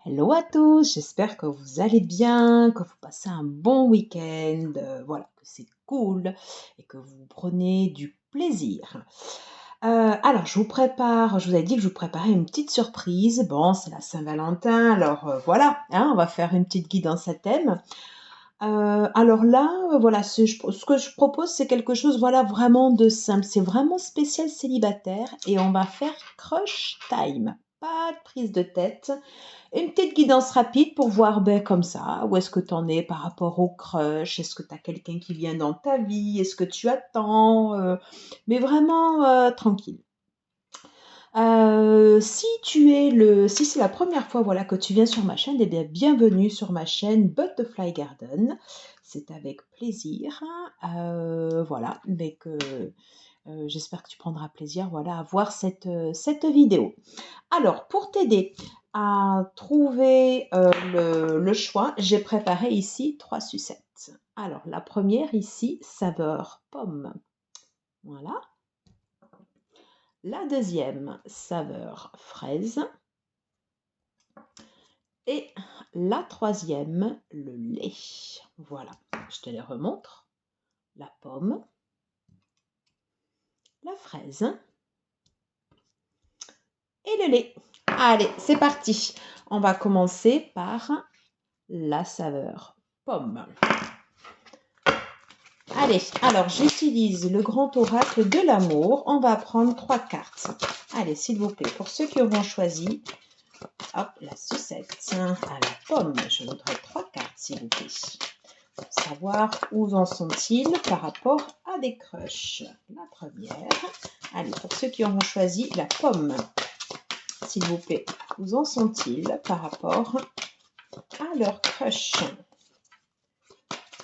Hello à tous, j'espère que vous allez bien, que vous passez un bon week-end, voilà, que c'est cool et que vous prenez du plaisir. Alors, je vous avais dit que je vous préparais une petite surprise. Bon, c'est la Saint-Valentin, alors voilà, hein, on va faire une petite guidance à thème. Alors là, voilà, ce que je propose, c'est quelque chose, voilà, vraiment de simple. C'est vraiment spécial célibataire et on va faire crush time. Pas de prise de tête. Une petite guidance rapide pour voir, ben, comme ça, où est-ce que tu en es par rapport au crush? Est-ce que tu as quelqu'un qui vient dans ta vie? Est-ce que tu attends? Mais vraiment tranquille. Si c'est la première fois voilà, que tu viens sur ma chaîne, eh bien, bienvenue sur ma chaîne Butterfly Garden. C'est avec plaisir. Voilà, j'espère que tu prendras plaisir voilà, à voir cette vidéo. Alors, pour t'aider à trouver le choix, j'ai préparé ici 3 sucettes. Alors, la première ici, saveur pomme. Voilà. La deuxième, saveur fraise. Et la troisième, le lait. Voilà, je te les remontre. La pomme, la fraise et le lait. Allez, c'est parti. On va commencer par la saveur pomme. Allez, alors j'utilise le grand oracle de l'amour. On va prendre 3 cartes. Allez, s'il vous plaît, pour ceux qui auront choisi, hop, la sucette à la pomme. Je voudrais 3 cartes, s'il vous plaît. Pour savoir où en sont-ils par rapport à des crushs. La première. Allez, pour ceux qui auront choisi la pomme, s'il vous plaît, où en sont-ils par rapport à leur crush?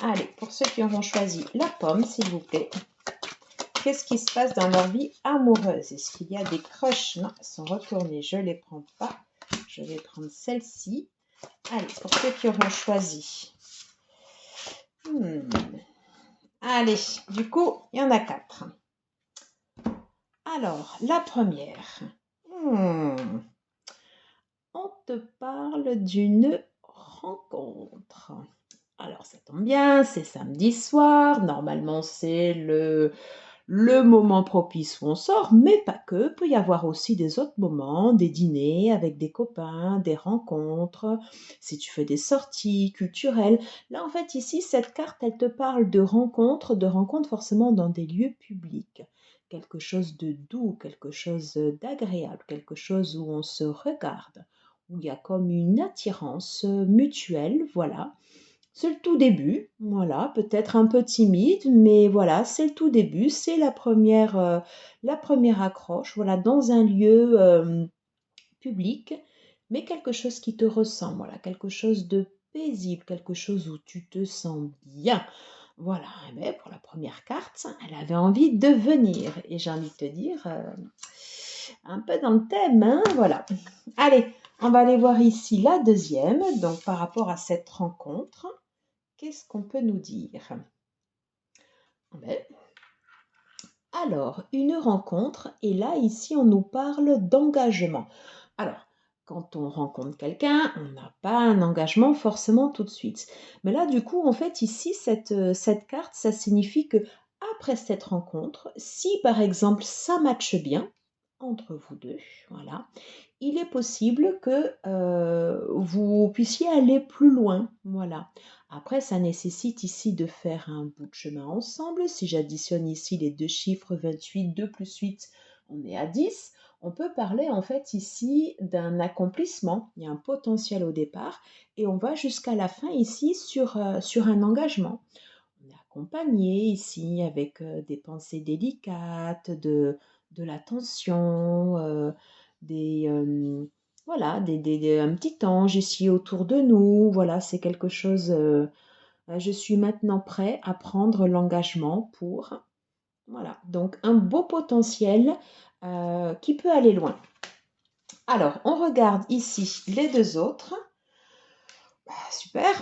Allez, pour ceux qui auront choisi la pomme, s'il vous plaît, qu'est-ce qui se passe dans leur vie amoureuse? Est-ce qu'il y a des crushs? Non, elles sont retournées. Je ne les prends pas. Je vais prendre celle-ci. Allez, pour ceux qui auront choisi. Allez, du coup, il y en a 4. Alors, la première. On te parle d'une rencontre. Alors, ça tombe bien, c'est samedi soir. Normalement, c'est le moment propice où on sort, mais pas que. Il peut y avoir aussi des autres moments, des dîners avec des copains, des rencontres, si tu fais des sorties culturelles. Là, en fait, ici, cette carte, elle te parle de rencontres forcément dans des lieux publics. Quelque chose de doux, quelque chose d'agréable, quelque chose où on se regarde, où il y a comme une attirance mutuelle, voilà. C'est le tout début, voilà, peut-être un peu timide, mais voilà, c'est le tout début, c'est la première accroche, voilà, dans un lieu public, mais quelque chose qui te ressemble, voilà, quelque chose de paisible, quelque chose où tu te sens bien. Voilà, mais pour la première carte, elle avait envie de venir, et j'ai envie de te dire, un peu dans le thème, hein, voilà. Allez, on va aller voir ici la deuxième, donc par rapport à cette rencontre. Qu'est-ce qu'on peut nous dire? Ben, alors, une rencontre, et là, ici, on nous parle d'engagement. Alors, quand on rencontre quelqu'un, on n'a pas un engagement forcément tout de suite. Mais là, du coup, en fait, ici, cette carte, ça signifie que après cette rencontre, si par exemple ça matche bien entre vous deux, voilà, il est possible que vous puissiez aller plus loin. Voilà. Après, ça nécessite ici de faire un bout de chemin ensemble. Si j'additionne ici les deux chiffres 28, 2 plus 8, on est à 10. On peut parler en fait ici d'un accomplissement. Il y a un potentiel au départ et on va jusqu'à la fin ici sur un engagement. On est accompagné ici avec des pensées délicates, de l'attention, voilà, un petit ange ici autour de nous. Voilà, c'est quelque chose. Je suis maintenant prêt à prendre l'engagement pour. Voilà, donc un beau potentiel qui peut aller loin. Alors, on regarde ici les deux autres. Super,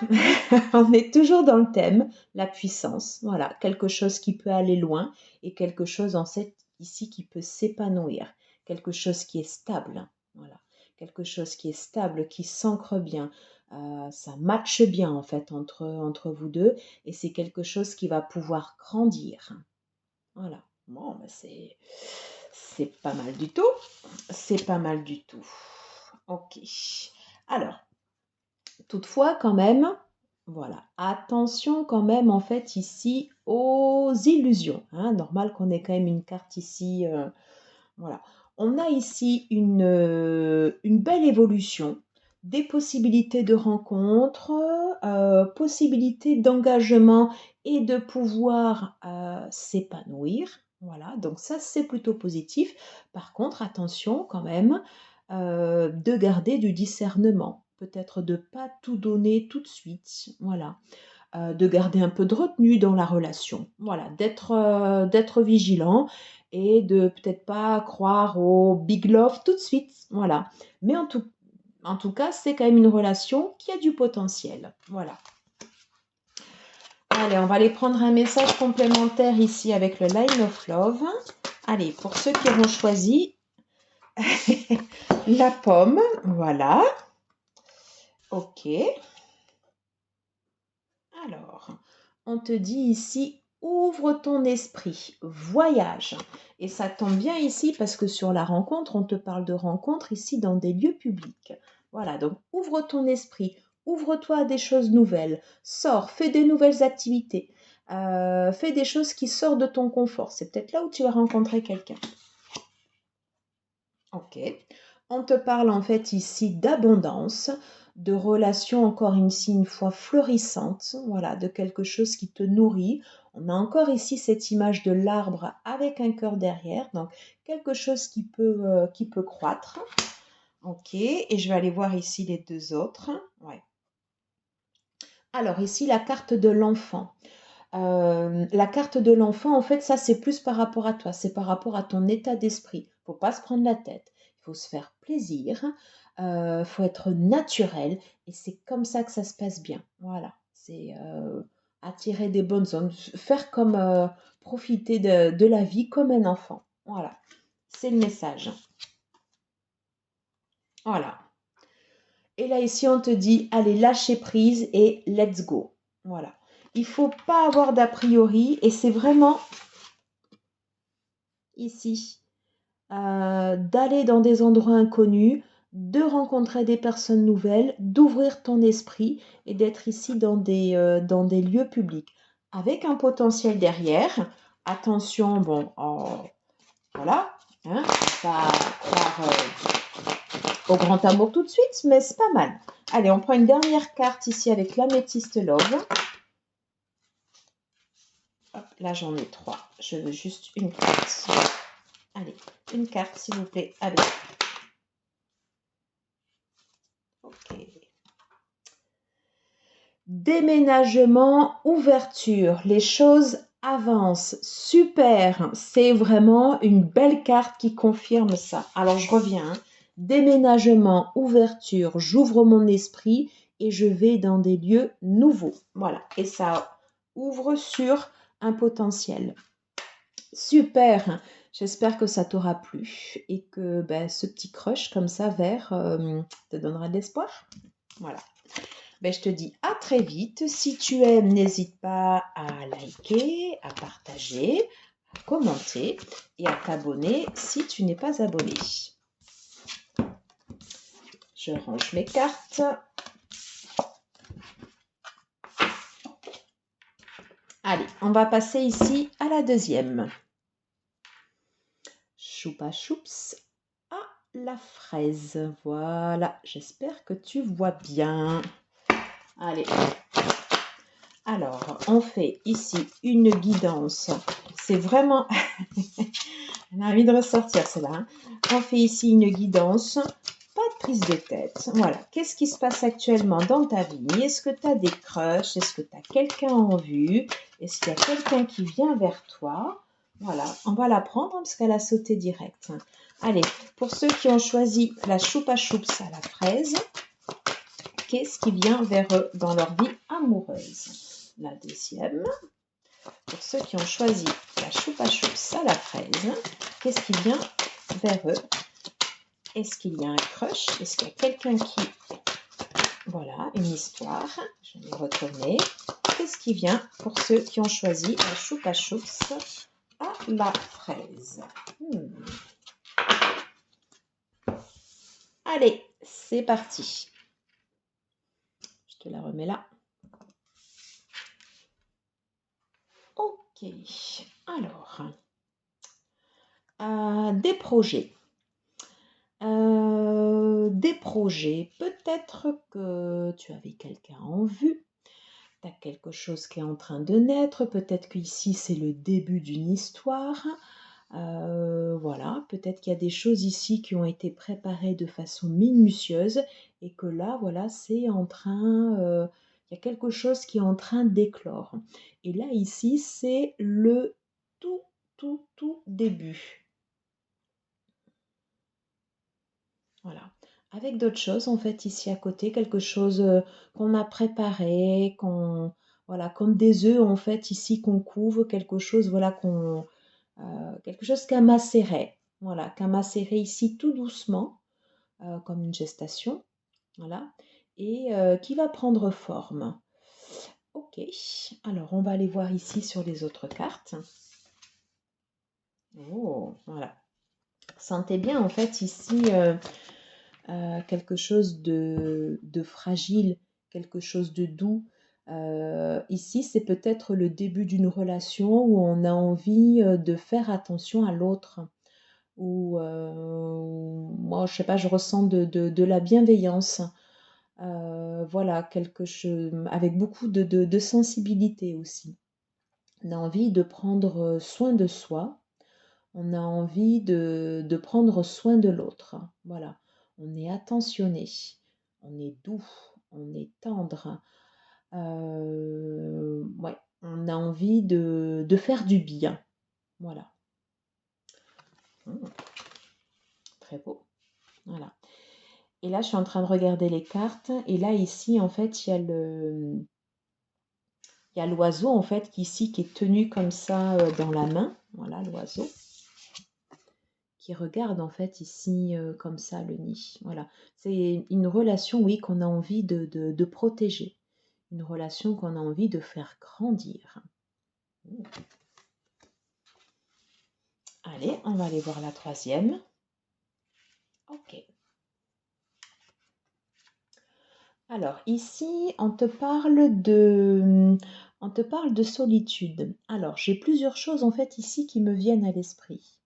on est toujours dans le thème, la puissance, voilà, quelque chose qui peut aller loin et quelque chose en fait ici qui peut s'épanouir, quelque chose qui est stable, voilà, quelque chose qui est stable, qui s'ancre bien. Ça matche bien en fait entre vous deux et c'est quelque chose qui va pouvoir grandir. Voilà. Bon, ben c'est pas mal du tout. C'est pas mal du tout. Ok. Alors, toutefois, quand même, voilà, attention quand même en fait ici aux illusions. Hein. Normal qu'on ait quand même une carte ici. Voilà. On a ici une belle évolution, des possibilités de rencontres, possibilités d'engagement et de pouvoir s'épanouir. Voilà, donc ça c'est plutôt positif. Par contre, attention quand même de garder du discernement. Peut-être de ne pas tout donner tout de suite. Voilà. De garder un peu de retenue dans la relation. Voilà, d'être vigilant et de peut-être pas croire au big love tout de suite. Voilà. Mais en tout cas, c'est quand même une relation qui a du potentiel. Voilà. Allez, on va aller prendre un message complémentaire ici avec le Line of Love. Allez, pour ceux qui auront choisi la pomme, voilà. Ok. Alors, on te dit ici, ouvre ton esprit, voyage. Et ça tombe bien ici parce que sur la rencontre, on te parle de rencontre ici dans des lieux publics. Voilà, donc ouvre ton esprit, ouvre-toi à des choses nouvelles, sors, fais des nouvelles activités, fais des choses qui sortent de ton confort. C'est peut-être là où tu vas rencontrer quelqu'un. Ok. On te parle en fait ici d'abondance, de relations encore ici une fois florissantes, voilà, de quelque chose qui te nourrit. On a encore ici cette image de l'arbre avec un cœur derrière, donc quelque chose qui peut croître. Ok, et je vais aller voir ici les deux autres. Ouais. Alors ici la carte de l'enfant. La carte de l'enfant, en fait, ça c'est plus par rapport à toi, c'est par rapport à ton état d'esprit. Il ne faut pas se prendre la tête, il faut se faire plaisir, faut être naturel et c'est comme ça que ça se passe bien. Voilà, c'est attirer des bonnes ondes, faire comme profiter de la vie comme un enfant. Voilà, c'est le message. Voilà. Et là ici on te dit allez lâcher prise et let's go. Voilà. Il ne faut pas avoir d'a priori et c'est vraiment ici d'aller dans des endroits inconnus, de rencontrer des personnes nouvelles, d'ouvrir ton esprit et d'être ici dans des lieux publics. Avec un potentiel derrière, attention, bon, voilà, hein, pas croire au grand amour tout de suite, mais c'est pas mal. Allez, on prend une dernière carte ici avec l'améthyste love. Hop, là j'en ai 3, je veux juste une carte. Allez, une carte s'il vous plaît, allez. Ok. Déménagement, ouverture, les choses avancent. Super, c'est vraiment une belle carte qui confirme ça. Alors je reviens. Hein. Déménagement, ouverture, j'ouvre mon esprit et je vais dans des lieux nouveaux. Voilà, et ça ouvre sur un potentiel. Super, j'espère que ça t'aura plu et que ben, ce petit crush comme ça vert te donnera de l'espoir. Voilà. Ben, je te dis à très vite. Si tu aimes, n'hésite pas à liker, à partager, à commenter et à t'abonner si tu n'es pas abonné. Je range mes cartes. Allez, on va passer ici à la deuxième. Choupa choups à la fraise. Voilà, j'espère que tu vois bien. Allez. Alors, on fait ici une guidance. C'est vraiment... On a envie de ressortir cela. Hein. On fait ici une guidance. Pas de prise de tête. Voilà. Qu'est-ce qui se passe actuellement dans ta vie? Est-ce que tu as des crushs? Est-ce que tu as quelqu'un en vue? Est-ce qu'il y a quelqu'un qui vient vers toi? Voilà. On va la prendre parce qu'elle a sauté direct. Allez, pour ceux qui ont choisi la choupa choups à la fraise, qu'est-ce qui vient vers eux dans leur vie amoureuse? La deuxième. Pour ceux qui ont choisi la choupa choups à la fraise, qu'est-ce qui vient vers eux Est-ce qu'il y a un crush? Est-ce qu'il y a quelqu'un qui... Voilà, une histoire. Je vais retourner. Qu'est-ce qui vient pour ceux qui ont choisi la choupa choups à la fraise? Allez, c'est parti. Je te la remets là. Ok, alors, des projets. Peut-être que tu avais quelqu'un en vue, tu as quelque chose qui est en train de naître, peut-être qu'ici c'est le début d'une histoire. Voilà, peut-être qu'il y a des choses ici qui ont été préparées de façon minutieuse et que là, voilà, c'est en train, il y a quelque chose qui est en train d'éclore. Et là, ici, c'est le tout début. Voilà. Avec d'autres choses, en fait, ici à côté, quelque chose qu'on a préparé, voilà, comme des œufs, en fait, ici qu'on couvre, quelque chose, voilà, quelque chose qu'à macérer. Voilà, qu'à macérer ici tout doucement, comme une gestation. Voilà. Et qui va prendre forme. Ok. Alors, on va aller voir ici sur les autres cartes. Oh, voilà. Sentez bien, en fait, ici, quelque chose de fragile, quelque chose de doux. Ici, c'est peut-être le début d'une relation où on a envie de faire attention à l'autre. Ou moi, je sais pas, je ressens de la bienveillance. Voilà, quelque chose avec beaucoup de sensibilité aussi. On a envie de prendre soin de soi. On a envie de prendre soin de l'autre. Voilà, on est attentionné, on est doux, on est tendre. Ouais, on a envie de faire du bien. Voilà. Très beau. Voilà. Et là, je suis en train de regarder les cartes. Et là, ici, en fait, il y a l'oiseau, en fait, ici, qui est tenu comme ça dans la main. Voilà, l'oiseau. Qui regarde en fait ici comme ça le nid. Voilà, c'est une relation, oui, qu'on a envie de protéger, une relation qu'on a envie de faire grandir. Allez, on va aller voir la troisième. Ok. Alors ici, on te parle de solitude. Alors, j'ai plusieurs choses en fait ici qui me viennent à l'esprit.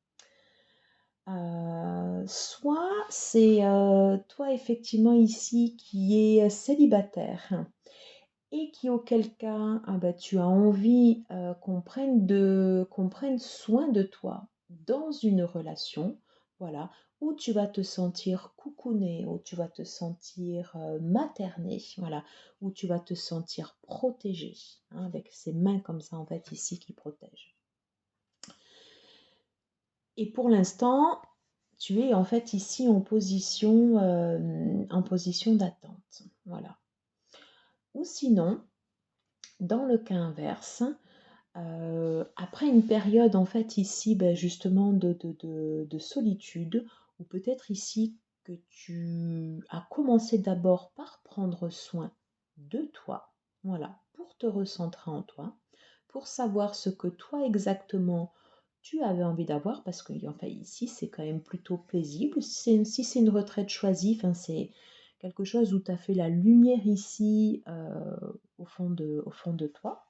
Soit c'est toi effectivement ici qui est célibataire et qui auquel cas bah, tu as envie qu'on prenne soin de toi dans une relation, voilà, où tu vas te sentir coucouné, où tu vas te sentir materné, voilà, où tu vas te sentir protégé, hein, avec ces mains comme ça en fait ici qui protègent. Et pour l'instant, tu es en fait ici en position d'attente. Voilà. Ou sinon, dans le cas inverse, après une période en fait ici ben, justement de solitude, ou peut-être ici que tu as commencé d'abord par prendre soin de toi, voilà, pour te recentrer en toi, pour savoir ce que toi exactement tu avais envie d'avoir, parce que enfin, ici c'est quand même plutôt paisible. Si c'est une retraite choisie, enfin, c'est quelque chose où tu as fait la lumière ici au fond de toi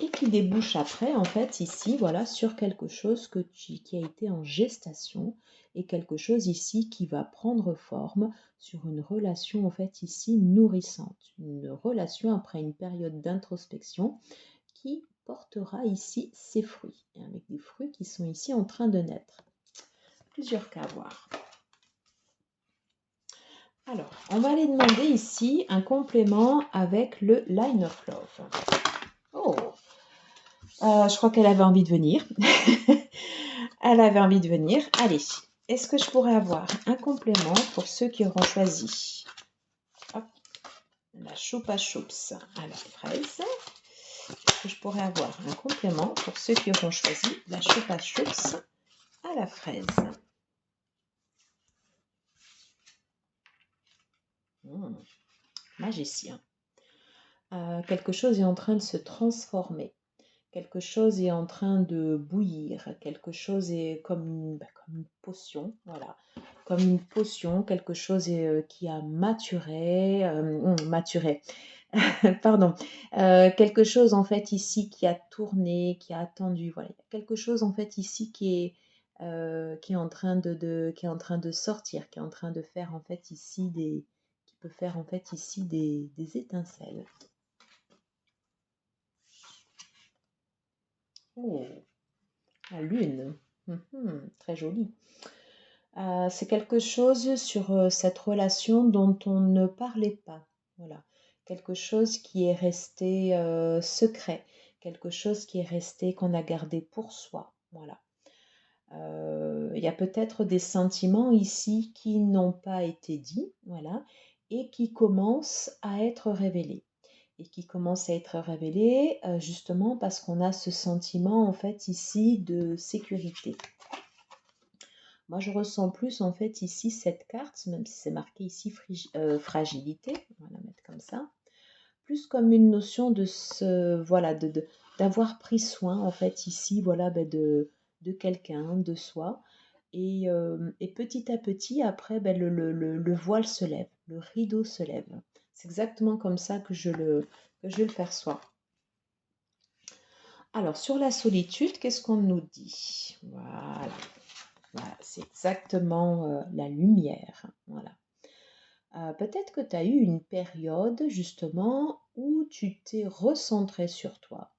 et qui débouche après en fait ici voilà sur quelque chose qui a été en gestation et quelque chose ici qui va prendre forme sur une relation en fait ici nourrissante, une relation après une période d'introspection qui portera ici ses fruits, et avec des fruits qui sont ici en train de naître. Plusieurs cas à voir. Alors, on va aller demander ici un complément avec le Line of Love. Oh, je crois qu'elle avait envie de venir. Elle avait envie de venir. Allez, est-ce que je pourrais avoir un complément pour ceux qui auront choisi Hop, la choupa choups à la fraise? Est-ce que je pourrais avoir un complément pour ceux qui auront choisi la choupa choups à la fraise? Hmm, magicien. Quelque chose est en train de se transformer. Quelque chose est en train de bouillir. Quelque chose est comme une potion. Voilà. Comme une potion. Quelque chose qui a maturé. Maturé. Pardon. Quelque chose en fait ici qui a tourné, qui a attendu. Voilà. Il y a quelque chose en fait ici qui est en train qui est en train de sortir, qui est en train de faire en fait ici qui peut faire en fait ici des étincelles. Oh, la lune. Très jolie. C'est quelque chose sur cette relation dont on ne parlait pas. Voilà. Quelque chose qui est resté secret. Quelque chose qui est resté, qu'on a gardé pour soi. Voilà. Il y a peut-être des sentiments ici qui n'ont pas été dits. Voilà. Et qui commencent à être révélés. Et qui commencent à être révélés justement parce qu'on a ce sentiment en fait ici de sécurité. Moi, je ressens plus en fait ici cette carte, même si c'est marqué ici fragilité, on va la mettre comme ça, plus comme une notion de voilà, d'avoir pris soin en fait ici, voilà, de quelqu'un, de soi. Et petit à petit, après, le voile se lève, le rideau se lève. C'est exactement comme ça que je le perçois. Alors, sur la solitude, qu'est-ce qu'on nous dit? Voilà. Voilà, c'est exactement la lumière. Voilà. Peut-être que tu as eu une période justement où tu t'es recentré sur toi.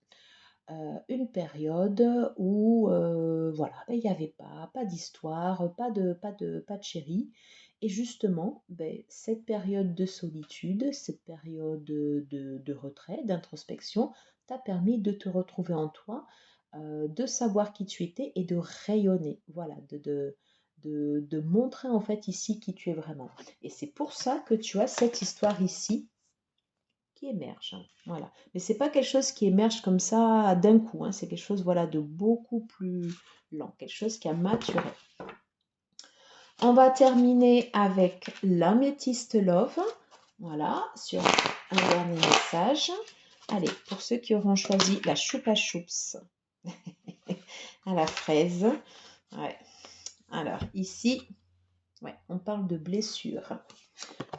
Une période où voilà, ben, il n'y avait pas d'histoire, pas de chéri. Et justement, ben, cette période de solitude, cette période de retrait, d'introspection, t'a permis de te retrouver en toi, de savoir qui tu étais et de rayonner. Voilà, de montrer en fait ici qui tu es vraiment. Et c'est pour ça que tu as cette histoire ici qui émerge, hein. Voilà. Mais c'est pas quelque chose qui émerge comme ça d'un coup, hein. C'est quelque chose voilà, de beaucoup plus lent, quelque chose qui a maturé. On va terminer avec l'améthyste love. Voilà, sur un dernier message. Allez, pour ceux qui auront choisi la choupa choups à la fraise. Ouais. Alors, ici, ouais, on parle de blessure.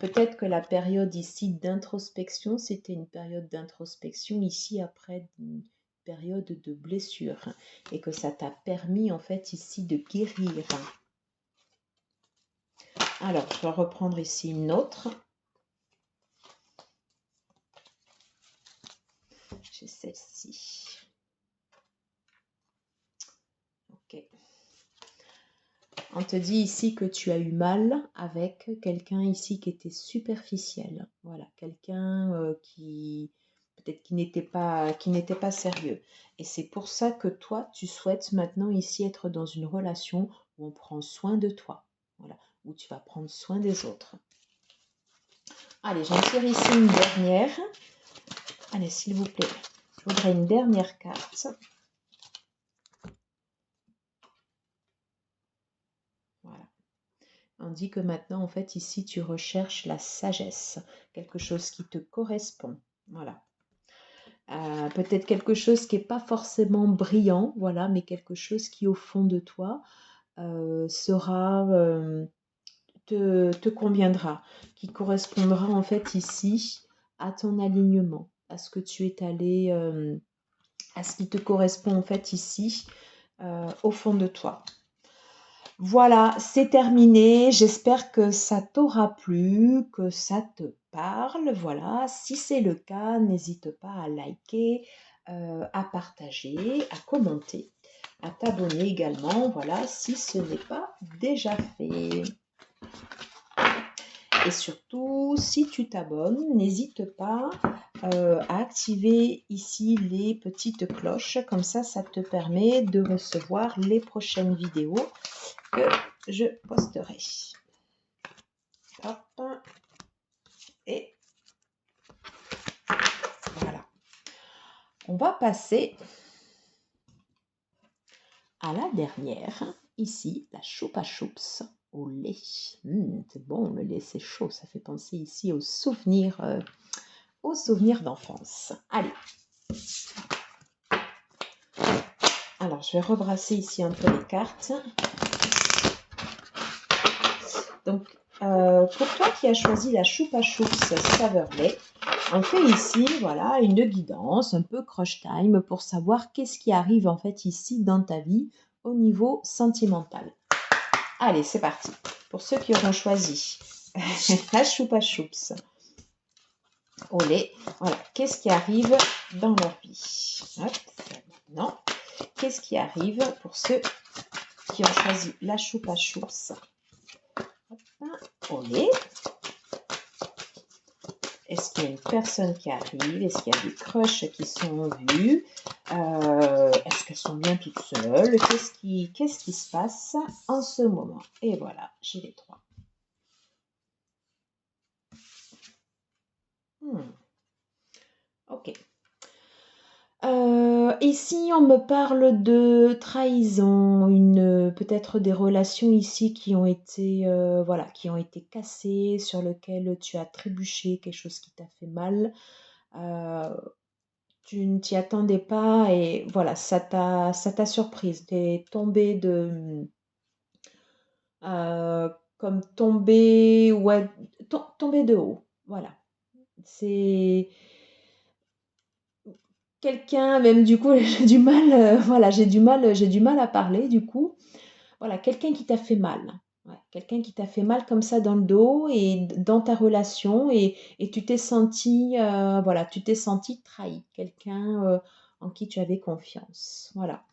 Peut-être que la période ici d'introspection, c'était une période d'introspection ici après une période de blessure et que ça t'a permis en fait ici de guérir. Alors, je vais reprendre ici une autre. J'ai celle-ci. Ok. On te dit ici que tu as eu mal avec quelqu'un ici qui était superficiel. Voilà, quelqu'un qui peut-être qui n'était pas sérieux. Et c'est pour ça que toi, tu souhaites maintenant ici être dans une relation où on prend soin de toi. Voilà, où tu vas prendre soin des autres. Allez, j'en tire ici une dernière. Allez, s'il vous plaît, je voudrais une dernière carte. Voilà. On dit que maintenant, en fait, ici, tu recherches la sagesse, quelque chose qui te correspond. Voilà. Peut-être quelque chose qui n'est pas forcément brillant, voilà, mais quelque chose qui, au fond de toi, te conviendra, qui correspondra, en fait, ici, à ton alignement, à ce que tu es allé, à ce qui te correspond, en fait, ici, au fond de toi. Voilà, c'est terminé. J'espère que ça t'aura plu, que ça te parle. Voilà, si c'est le cas, n'hésite pas à liker, à partager, à commenter, à t'abonner également. Voilà, si ce n'est pas déjà fait. Et surtout, si tu t'abonnes, n'hésite pas à activer ici les petites cloches. Comme ça te permet de recevoir les prochaines vidéos que je posterai. Hop. Et voilà. On va passer à la dernière. Ici, la choupa choups. au lait. C'est bon, le lait, c'est chaud. Ça fait penser ici aux souvenirs d'enfance. Allez. Alors, je vais rebrasser ici un peu les cartes. Donc, pour toi qui as choisi la Choupa Choups saveur lait, on fait ici, voilà, une guidance, un peu crush time pour savoir qu'est-ce qui arrive en fait ici dans ta vie au niveau sentimental. Allez, c'est parti. Pour ceux qui auront choisi la Choupa Choups au lait, voilà, qu'est-ce qui arrive dans leur vie? Hop, maintenant, qu'est-ce qui arrive pour ceux qui ont choisi la Choupa Choups au lait? Est-ce qu'il y a une personne qui arrive? Est-ce qu'il y a des crushs qui sont vus? Est-ce qu'elles sont bien toutes seules? Qu'est-ce qui se passe en ce moment? Et voilà, j'ai les trois. Ok. Ici, on me parle de trahison, peut-être des relations ici qui ont été, voilà, qui ont été cassées, sur lesquelles tu as trébuché, quelque chose qui t'a fait mal. Tu ne t'y attendais pas et voilà, ça t'a surprise. Tu es tombé euh, comme tombé, ouais, tombé de haut. Voilà. C'est quelqu'un, même du coup, j'ai du mal, voilà, j'ai du mal à parler du coup. Voilà, quelqu'un qui t'a fait mal. Ouais, quelqu'un qui t'a fait mal comme ça dans le dos et dans ta relation et tu t'es senti, voilà, tu t'es senti trahi. Quelqu'un en qui tu avais confiance. Voilà.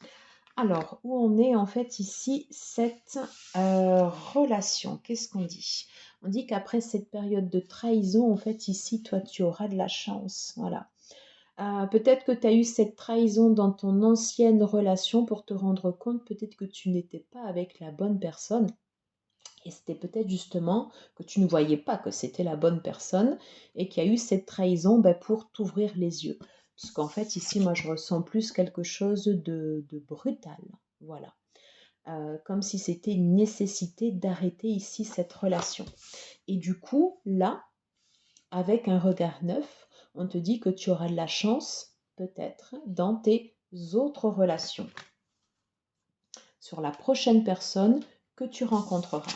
Alors, où on est en fait ici, cette relation? Qu'est-ce qu'on dit? On dit qu'après cette période de trahison, en fait, ici, toi, tu auras de la chance. Voilà. Peut-être que tu as eu cette trahison dans ton ancienne relation pour te rendre compte peut-être que tu n'étais pas avec la bonne personne. Et c'était peut-être justement que tu ne voyais pas que c'était la bonne personne et qu'il y a eu cette trahison pour t'ouvrir les yeux. Parce qu'en fait, ici, moi, je ressens plus quelque chose de brutal. Voilà. Comme si c'était une nécessité d'arrêter ici cette relation. Et du coup, là, avec un regard neuf, on te dit que tu auras de la chance, peut-être, dans tes autres relations, sur la prochaine personne que tu rencontreras.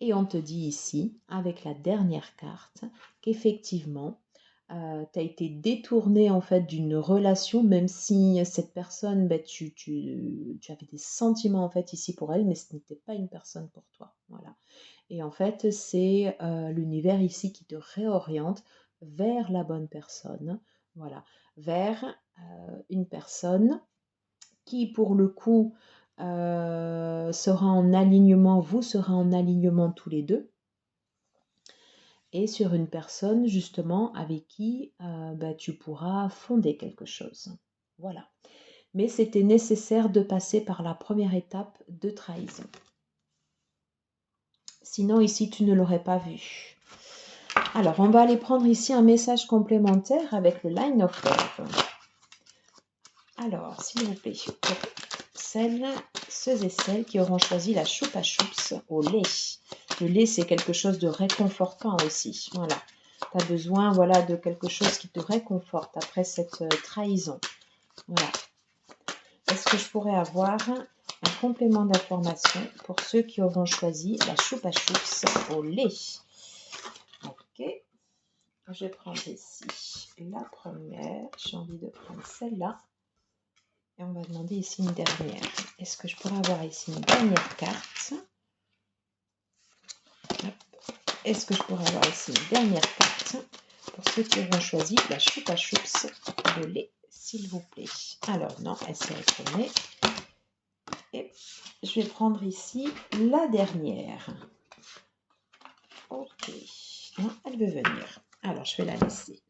Et on te dit ici, avec la dernière carte, qu'effectivement, tu as été détourné en fait d'une relation, même si cette personne, tu avais des sentiments en fait ici pour elle, mais ce n'était pas une personne pour toi. Voilà. Et en fait, c'est l'univers ici qui te réoriente vers la bonne personne, voilà, vers une personne qui, pour le coup, sera en alignement, vous serez en alignement tous les deux, et sur une personne justement avec qui tu pourras fonder quelque chose. Voilà. Mais c'était nécessaire de passer par la première étape de trahison. Sinon, ici, tu ne l'aurais pas vu. Alors, on va aller prendre ici un message complémentaire avec le Line of Love. Alors, s'il vous plaît, pour ceux et celles qui auront choisi la Choupa Choups au lait. Le lait, c'est quelque chose de réconfortant aussi. Voilà. Tu as besoin voilà, de quelque chose qui te réconforte après cette trahison. Voilà. Est-ce que je pourrais avoir un complément d'information pour ceux qui auront choisi la Choupa Choups au lait? Ok. Je vais prendre ici la première. J'ai envie de prendre celle-là. Et on va demander ici une dernière. Est-ce que je pourrais avoir ici une dernière carte? Est-ce que je pourrais avoir ici une dernière carte pour ceux qui auront choisi la Choupa Choups de lait, s'il vous plaît? Alors non, elle s'est retournée. Et je vais prendre ici la dernière. Ok. Non, elle veut venir. Alors, je vais la laisser.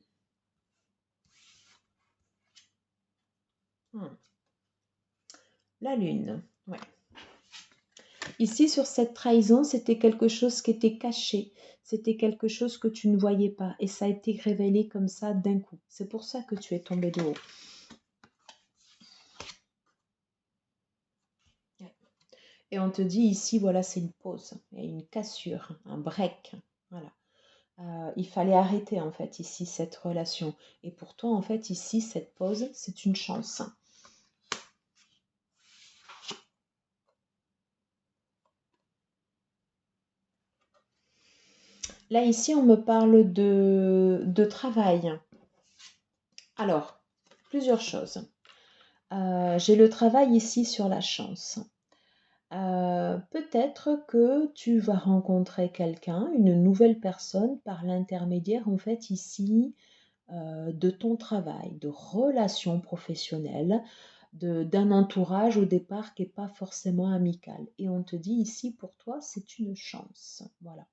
La lune. Ouais. Ici, sur cette trahison, c'était quelque chose qui était caché. C'était quelque chose que tu ne voyais pas. Et ça a été révélé comme ça d'un coup. C'est pour ça que tu es tombé de haut. Et on te dit ici, voilà, c'est une pause, il y a une cassure, un break. Voilà. Il fallait arrêter en fait ici cette relation. Et pour toi, en fait, ici, cette pause, c'est une chance. Là, ici, on me parle de travail. Alors, plusieurs choses. J'ai le travail ici sur la chance. Peut-être que tu vas rencontrer quelqu'un, une nouvelle personne, par l'intermédiaire, en fait, ici, de ton travail, de relations professionnelles, d'un entourage au départ qui n'est pas forcément amical. Et on te dit ici, pour toi, c'est une chance. Voilà.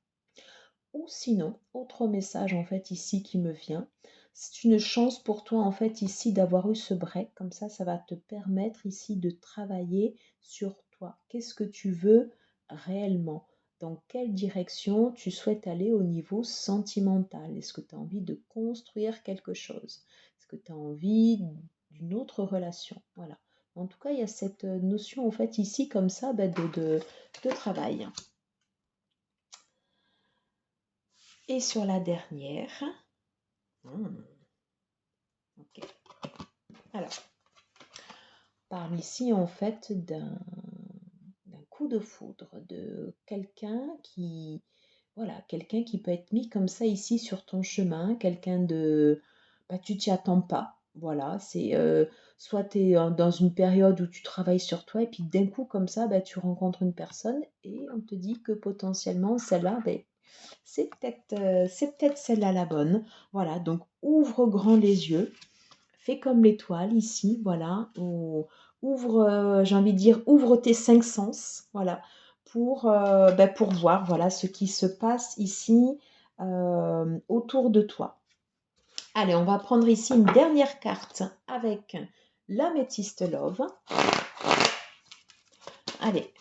Ou sinon, autre message en fait ici qui me vient, c'est une chance pour toi en fait ici d'avoir eu ce break, comme ça va te permettre ici de travailler sur toi. Qu'est-ce que tu veux réellement? Dans quelle direction tu souhaites aller au niveau sentimental? Est-ce que tu as envie de construire quelque chose? Est-ce que tu as envie d'une autre relation? Voilà. En tout cas, il y a cette notion en fait ici comme ça de travail. Et sur la dernière, ok. Alors, on parle ici en fait d'un coup de foudre, de quelqu'un qui peut être mis comme ça ici sur ton chemin, quelqu'un de, bah, tu t'y attends pas. Voilà, c'est soit tu es dans une période où tu travailles sur toi et puis d'un coup comme ça, bah, tu rencontres une personne et on te dit que potentiellement celle-là, ben, c'est peut-être celle-là la bonne. Voilà, donc ouvre grand les yeux, fais comme l'étoile ici, voilà. Ouvre, j'ai envie de dire, ouvre tes cinq sens, voilà, pour voir, voilà, ce qui se passe ici autour de toi. Allez, on va prendre ici une dernière carte avec l'améthyste Love. Allez,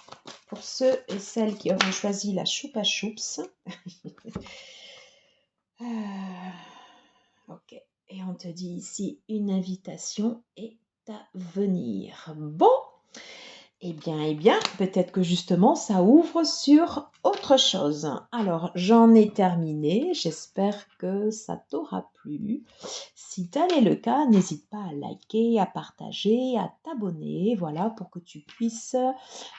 pour ceux et celles qui auront choisi la choupa choups. Ok. Et on te dit ici une invitation est à venir. Bon, eh bien, peut-être que justement ça ouvre sur autre chose. Alors, j'en ai terminé. J'espère que ça t'aura plu. Si tel est le cas, n'hésite pas à liker, à partager, à t'abonner, voilà, pour que tu puisses,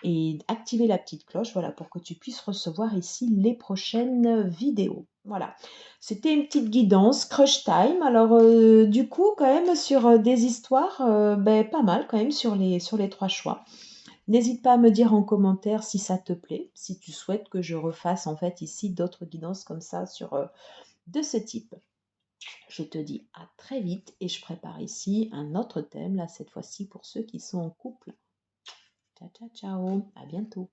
et activer la petite cloche, voilà, pour que tu puisses recevoir ici les prochaines vidéos. Voilà, c'était une petite guidance, Crush Time. Alors, du coup, quand même, sur des histoires, ben, pas mal quand même sur les trois choix. N'hésite pas à me dire en commentaire si ça te plaît, si tu souhaites que je refasse en fait ici d'autres guidances comme ça de ce type. Je te dis à très vite et je prépare ici un autre thème, là cette fois-ci pour ceux qui sont en couple. Ciao, ciao, ciao, à bientôt.